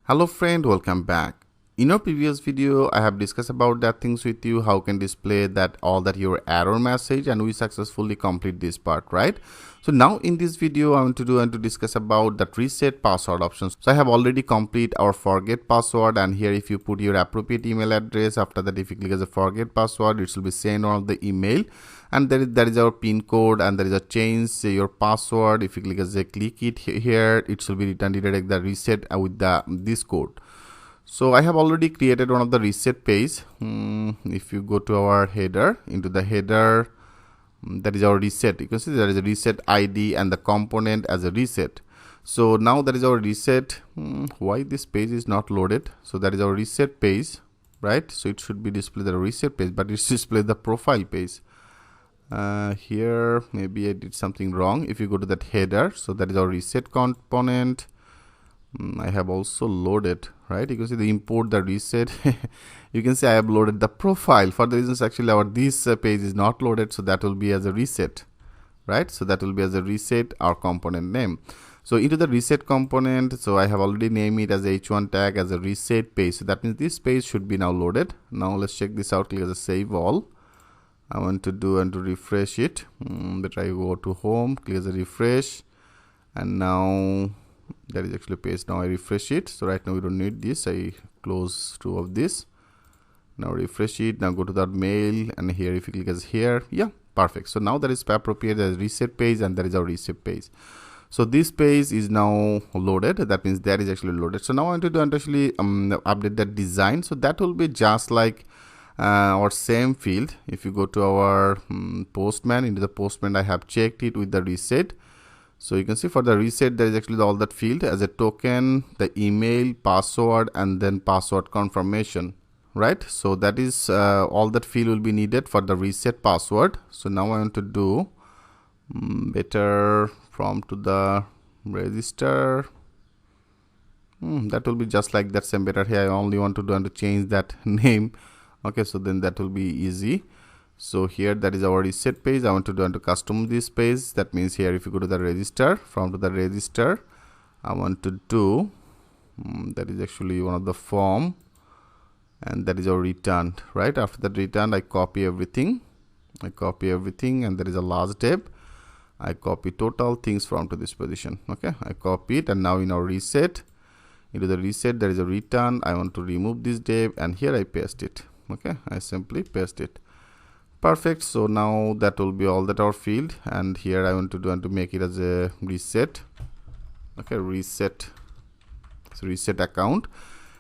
Hello friend, welcome back. In our previous video, I have discussed about that things with you, how can display that all that your error message, and we successfully complete this part, right? So now in this video, I want to do and to discuss about that reset password options. So I have already complete our forget password, and here if you put your appropriate email address, after that if you click as a forget password, it will be sent on the email. And there is our pin code, and there is a change your password. If you click as a click it here, it will be returned direct the reset with this code. So I have already created one of the reset page. If you go to our header, into the header, that is our reset. You can see there is a reset ID and the component as a reset. So now that is our reset. Why this page is not loaded? So that is our reset page, right? So it should be display the reset page, but it's display the profile page. Here maybe I did something wrong. If you go to that header, so that is our reset component. I have also loaded, right? You can see the import the reset. You can see I have loaded the profile. For the reasons actually our this page is not loaded, so that will be as a reset, right? So that will be as a reset our component name. So into the reset component, so I have already named it as h1 tag as a reset page. So that means this page should be now loaded. Now let's check this out. Click as a save all. I want to do and to refresh it. But I go to home, click as a refresh, and now that is actually page. Now I refresh it. So right now we don't need this. I close two of this. Now refresh it. Now go to that mail, and here if you click as here, yeah, perfect. So now that is appropriate as reset page, and that is our reset page. So this page is now loaded. That means that is actually loaded. So now I want to do and actually update that design. So that will be just like our same field. If you go to our postman, into the postman I have checked it with the reset. So you can see for the reset there is actually all that field as a token, the email, password, and then password confirmation, right? So that is all that field will be needed for the reset password. So now I want to do better from to the register. That will be just like that, same better. Here I only want to do and to change that name. Okay, so then that will be easy. So here that is our reset page. I want to do and to custom this page. That means here if you go to the register, from to the register, I want to do that is actually one of the form, and that is our return, right? After that return, I copy everything. And there is a last tab. I copy total things from to this position. Okay, I copy it, and now in our reset, into the reset there is a return. I want to remove this tab, and here I paste it. Okay, I simply paste it. Perfect. So now that will be all that our field, and here I want to do and to make it as a reset. Okay, reset. So reset account,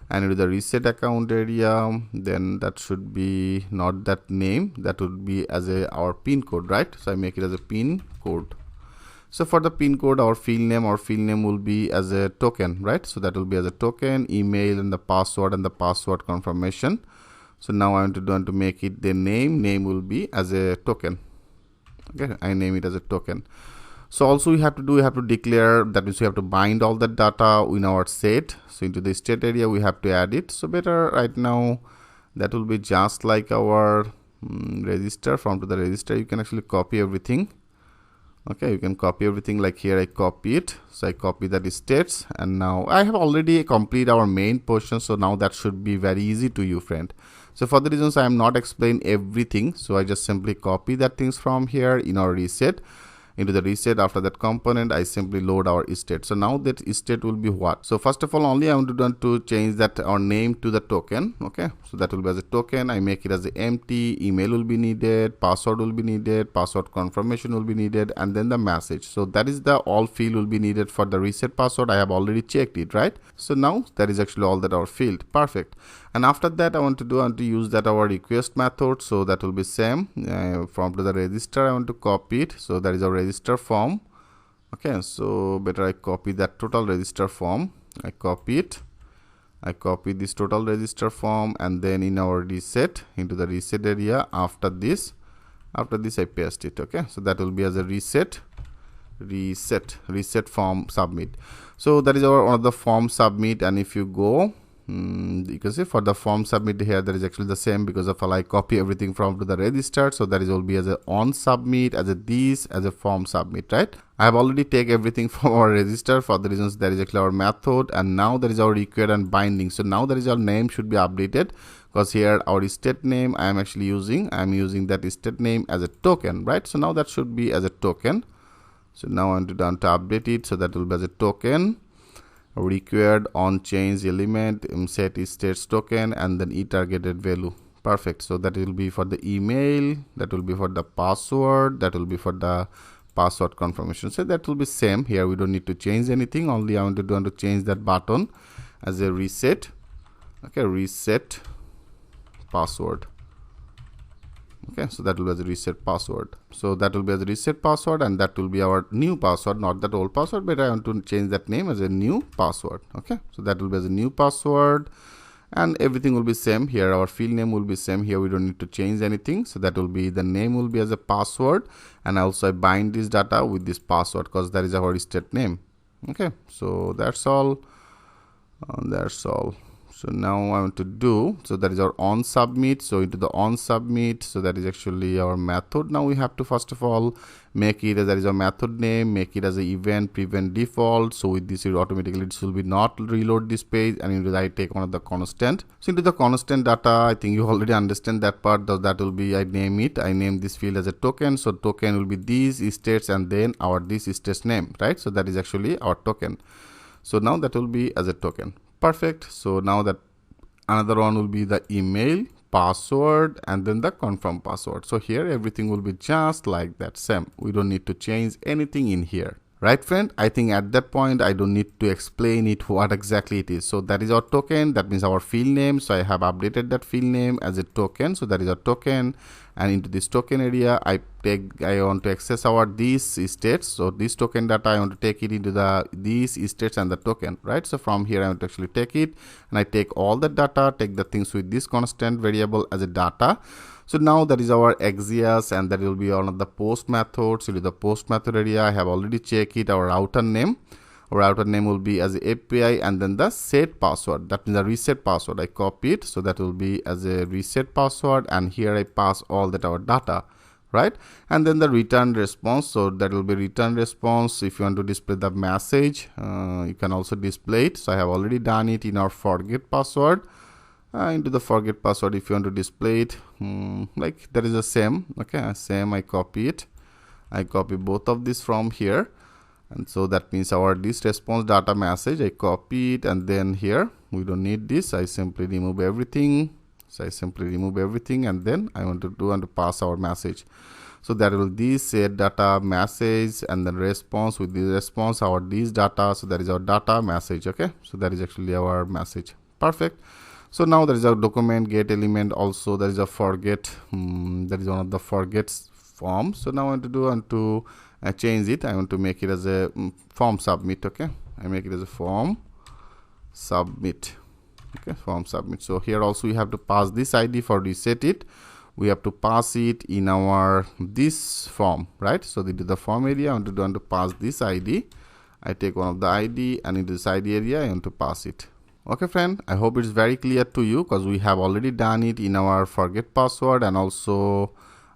and into the reset account area, then that should be not that name, that would be as a our pin code, right? So I make it as a pin code. So for the pin code, our field name will be as a token, right? So that will be as a token, email, and the password confirmation. So now I want to do and to make it the name will be as a token. Okay, I name it as a token. So also we have to declare, that means we have to bind all the data in our set. So into the state area we have to add it. So better right now that will be just like our register. From to the register you can actually copy everything. Okay, you can copy everything, like here I copy it. So I copy the states, and now I have already completed our main portion. So now that should be very easy to you, friend. So for the reasons I am not explain everything, so I just simply copy that things from here in our reset. Into the reset, after that component I simply load our state. So now that state will be what? So first of all, only I want to do to change that our name to the token. Okay, so that will be as a token. I make it as a empty. Email will be needed, password will be needed, password confirmation will be needed, and then the message. So that is the all field will be needed for the reset password. I have already checked it, right? So now that is actually all that our field. Perfect. And after that I want to do and to use that our request method. So that will be same from to the register. I want to copy it. So that is our register form. Okay, so better I copy that total register form. I copy it. I copy this total register form, and then in our reset, into the reset area, after this I paste it. Okay, so that will be as a reset form submit. So that is our one of the form submit, and if you go You can see for the form submit here, that is actually the same because of I copy everything from to the register. So that is will be as a on submit, as a this, as a form submit, right? I have already take everything from our register for the reasons that is actually our method, and now that is our required and binding. So now that is our name should be updated, because here our state name I am actually using, that state name as a token, right? So now that should be as a token. So now I want to down to update it, so that will be as a token. Required on change element, set states token, and then targeted value. Perfect. So that will be for the email, that will be for the password, that will be for the password confirmation. So that will be same here. We don't need to change anything. Only I want to change that button as a reset. Okay, reset password. Okay, so that will be as a reset password. So that will be as a reset password, and that will be our new password, not that old password, but I want to change that name as a new password. Okay, so that will be as a new password, and everything will be same here. Our field name will be same here. We don't need to change anything. So that will be the name will be as a password, and also I bind this data with this password because that is our state name. Okay, so that's all. That's all. So now I want to do, so that is our on submit. So into the on submit, so that is actually our method. Now we have to first of all make it as that is our method name, make it as an event prevent default. So with this, it automatically it will be not reload this page, and into that I take one of the constant. So into the constant data, I think you already understand that part. That will be, I name this field as a token. So token will be these states and then our this states name, right? So that is actually our token. So now that will be as a token. Perfect. So now that another one will be the email, password, and then the confirm password. So here everything will be just like that, same. We don't need to change anything in here. Right, friend? I think at that point, I don't need to explain it what exactly it is. So that is our token. That means our field name. So I have updated that field name as a token. So that is our token. And into this token area, I want to access our these states. So this token data, I want to take it into the these states and the token, right? So from here, I want to actually take it, and I take all the data, take the things with this constant variable as a data. So now that is our Axios, and that will be one of the post methods. So to the post method area, I have already checked it. Our router name. Our router name will be as a API, and then the set password. That means the reset password. I copy it, so that will be as a reset password, and here I pass all that our data, right? And then the return response. So that will be return response. If you want to display the message, you can also display it. So I have already done it in our forget password. Into the forget password, if you want to display it, like that is the same. Okay, same. I copy it. I copy both of these from here, and so that means our this response data message, I copy it, and then here we don't need this. I simply remove everything. So I simply remove everything, and then I want to pass our message. So that will this set data message, and then response with the response our this data. So that is our data message. Okay, so that is actually our message. Perfect. So now there is a document get element, also there is a forget. That is one of the forgets form. So now I want to change it. I want to make it as a form submit. Okay, I make it as a form submit. Okay, form submit. So here also we have to pass this ID for reset it. We have to pass it in our this form, right? So into the form area, I want to pass this ID. I take one of the ID, and in this ID area, I want to pass it. Okay, friend, I hope it's very clear to you, because we have already done it in our forget password, and also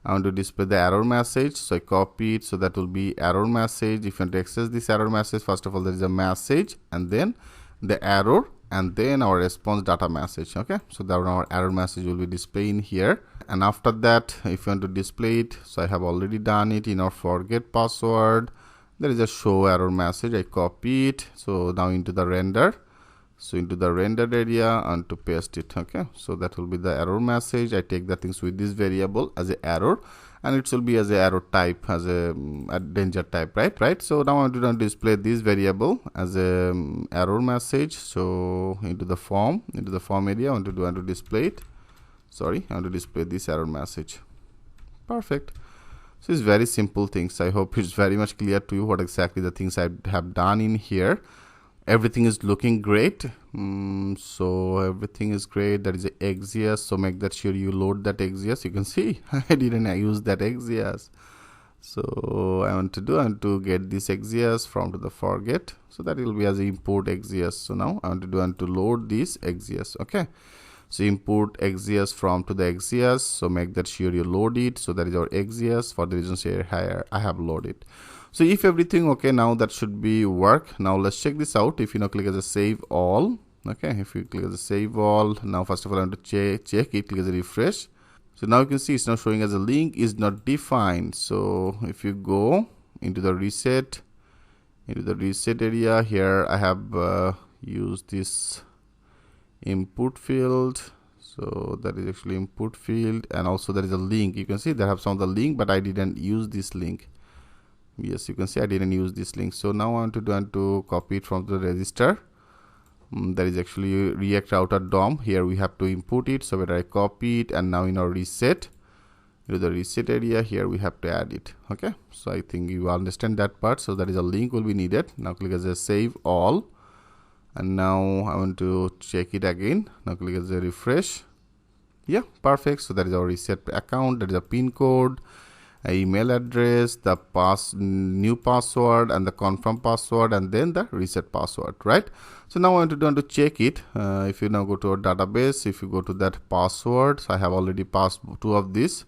I want to display the error message. So I copy it, so that will be error message. If you want to access this error message, first of all, there is a message, and then the error, and then our response data message. Okay, so that our error message will be displayed in here. And after that, if you want to display it, so I have already done it in our forget password. There is a show error message. I copy it. So now into the render. So into the rendered area, and to paste it. Okay, so that will be the error message. I take the things with this variable as a error, and it will be as a error type, as a danger type, right? So now I want to display this variable as a error message. So into the form area, I want to display it. Sorry, I want to display this error message. Perfect. So it's very simple things. I hope it's very much clear to you what exactly the things I have done in here. Everything is looking great. So everything is great. That is a Axios. So make that sure you load that Axios. You can see I didn't use that Axios. So I want to get this XJS from to the forget, so that will be as import XJS. So now I want to load this XJS. Okay, so import XJS from to the XJS. So make that sure you load it. So that is our XJS for the reasons here I have loaded. So if everything okay, now that should be work. Now let's check this out. If you click as a save all. Okay, if you click as a save all, now first of all I want to check it, click as a refresh. So now you can see it's now showing as a link is not defined. So if you go into the reset area, here I have used this input field. So that is actually input field, and also there is a link. You can see there have some of the link, but I didn't use this link. Yes, you can see I didn't use this link. So now I want to copy it from the register. That is actually React Router DOM. Here we have to input it. So whether I copy it, and now in our reset, to the reset area, here we have to add it. Okay, so I think you understand that part. So that is a link will be needed. Now click as a save all, and now I want to check it again. Now click as a refresh. Yeah, perfect. So that is our reset account. That is a pin code, email address, the new password, and the confirm password, and then the reset password, right? So now I want to check it. If you now go to our database, if you go to that password, so I have already passed 2 of this.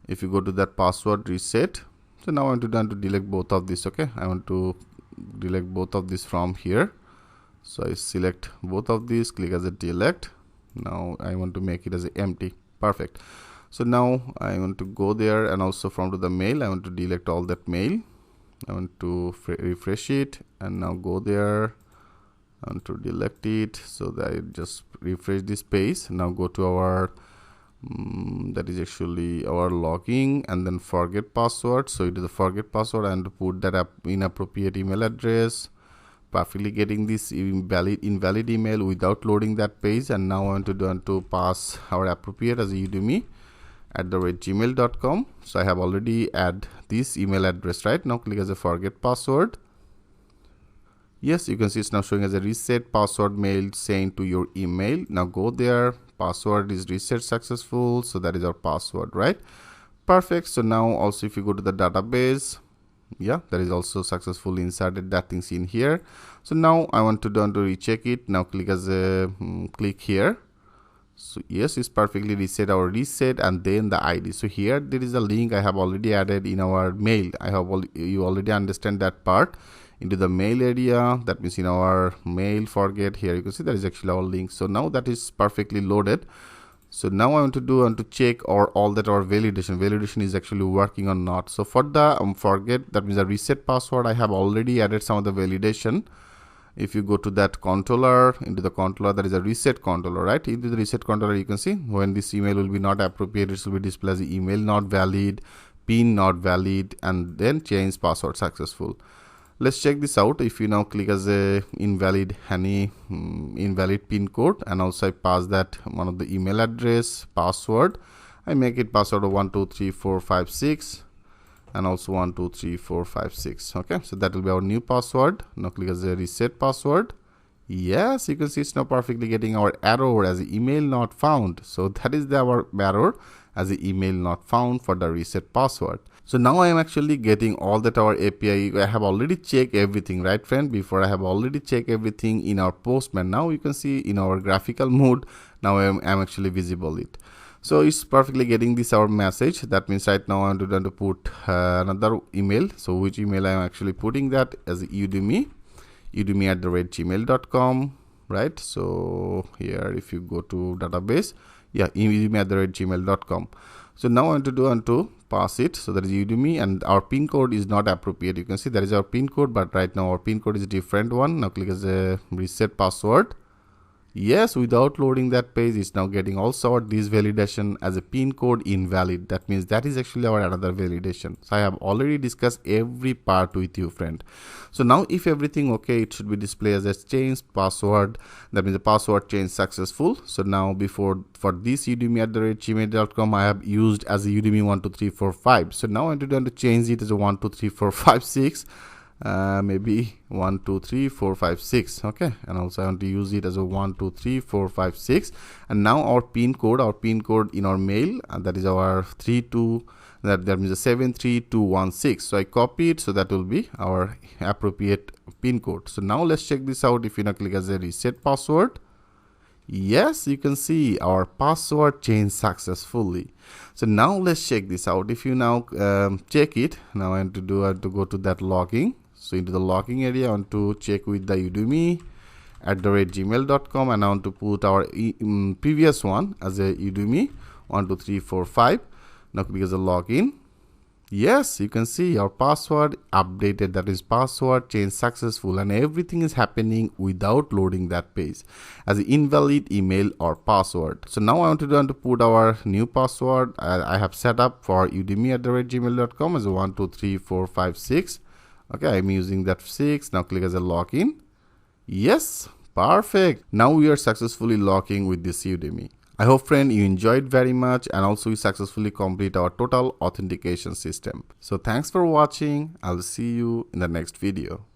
If you go to that password reset, so now I want to delete both of this. Okay, I want to delete both of this from here. So I select both of these, click as a delete. Now I want to make it as a empty. Perfect. So now I want to go there, and also from to the mail I want to delete all that mail. I want to refresh it, and now go there. I want to delete it. So that I just refresh this page. Now go to our that is actually our login, and then forget password. So it is a forget password, and to put that inappropriate email address, perfectly getting this invalid email without loading that page. And now I want to pass our appropriate as a udemy@gmail.com. So I have already add this email address, right? Now click as a forget password. Yes, you can see it's now showing as a reset password mail sent to your email. Now go there, password is reset successful. So that is our password, right? Perfect. So now also if you go to the database, yeah, that is also successfully inserted that things in here. So now I want to recheck it. Now click as a click here. So yes, it's perfectly reset our reset, and then the ID. So here there is a link I have already added in our mail. I have you already understand that part. Into the mail area, that means in our mail forget, here you can see that is actually our link. So now that is perfectly loaded. So now I want to check all that our validation is actually working or not. So for the forget, that means the reset password, I have already added some of the validation. If you go to that controller, into the controller, that is a reset controller, right? Into the reset controller, you can see when this email will be not appropriate, it will be displayed as email not valid, pin not valid, and then change password successful. Let's check this out. If you now click as a invalid invalid pin code, and also I pass that one of the email address password, I make it password of 123456, and also 123456. Okay, so that will be our new password. Now click as a reset password. Yes, you can see it's now perfectly getting our error as email not found. So that is our error as the email not found for the reset password. So now I am actually getting all that our API. I have already checked everything, right friend? Before I have already checked everything in our Postman. Now you can see in our graphical mode, now I am actually visible it. So it's perfectly getting this our message. That means right now I'm going to put another email. So which email I am actually putting that as udemy@gmail.com, right? So here if you go to database, yeah, udemy@gmail.com. So now I want to pass it. So that is Udemy, and our pin code is not appropriate. You can see that is our pin code, but right now our pin code is a different one. Now click as a reset password. Yes, without loading that page, it's now getting also this validation as a pin code invalid. That means that is actually our another validation. So I have already discussed every part with you, friend. So now if everything okay, it should be displayed as a change password. That means the password change successful. So now for this udemy@gmail.com, I have used as a Udemy 12345. So now I want to change it as a 123456. Maybe 123456. Okay, and also I want to use it as a 123456. And now our pin code in our mail, that is our 32 that means 73216. So I copy it, so that will be our appropriate pin code. So now let's check this out. If you now click as a reset password, yes, you can see our password changed successfully. So now let's check this out. If you now check it, now I have to go to that logging. So into the logging area, I want to check with the Udemy @gmail.com, and I want to put our previous one as a Udemy 12345. Now click as a login. Yes, you can see our password updated, that is password change successful, and everything is happening without loading that page as an invalid email or password. So now I want to put our new password I have set up for Udemy @gmail.com as a 123456. Okay, I'm using that 6. Now click as a login. Yes, perfect. Now we are successfully logging with this Udemy. I hope friend you enjoyed very much, and also we successfully complete our total authentication system. So thanks for watching. I'll see you in the next video.